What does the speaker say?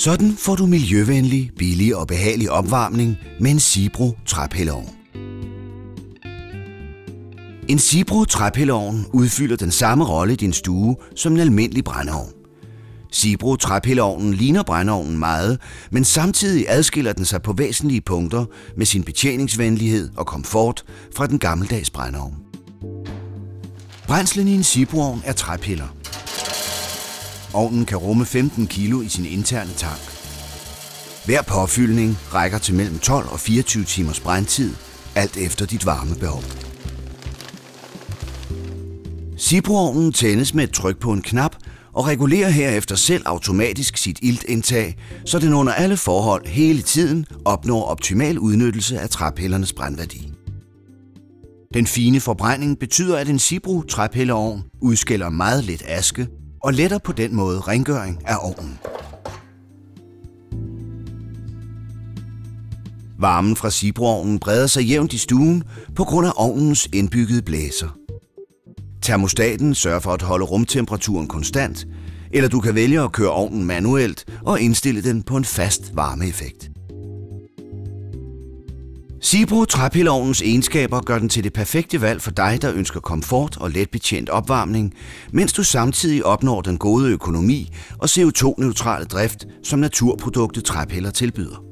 Sådan får du miljøvenlig, billig og behagelig opvarmning med en Sibro træpilleovn. En Sibro træpilleovn udfylder den samme rolle i din stue som en almindelig brændeovn. Sibro træpilleovnen ligner brændeovnen meget, men samtidig adskiller den sig på væsentlige punkter med sin betjeningsvenlighed og komfort fra den gammeldags brændeovn. Brændslen i en Sibroovn er træpiller. Ovnen kan rumme 15 kg i sin interne tank. Hver påfyldning rækker til mellem 12 og 24 timers brændtid, alt efter dit varmebehov. Sibroovnen tændes med et tryk på en knap og regulerer herefter selv automatisk sit iltindtag, så den under alle forhold hele tiden opnår optimal udnyttelse af træpillernes brændværdi. Den fine forbrænding betyder, at en Sibro træpilleovn udskiller meget lidt aske og letter på den måde rengøring af ovnen. Varmen fra Sibroovnen breder sig jævnt i stuen på grund af ovnens indbyggede blæser. Termostaten sørger for at holde rumtemperaturen konstant, eller du kan vælge at køre ovnen manuelt og indstille den på en fast varmeeffekt. Sibro træpilleovnens egenskaber gør den til det perfekte valg for dig, der ønsker komfort og letbetjent opvarmning, mens du samtidig opnår den gode økonomi og CO2-neutrale drift, som naturproduktet træpiller tilbyder.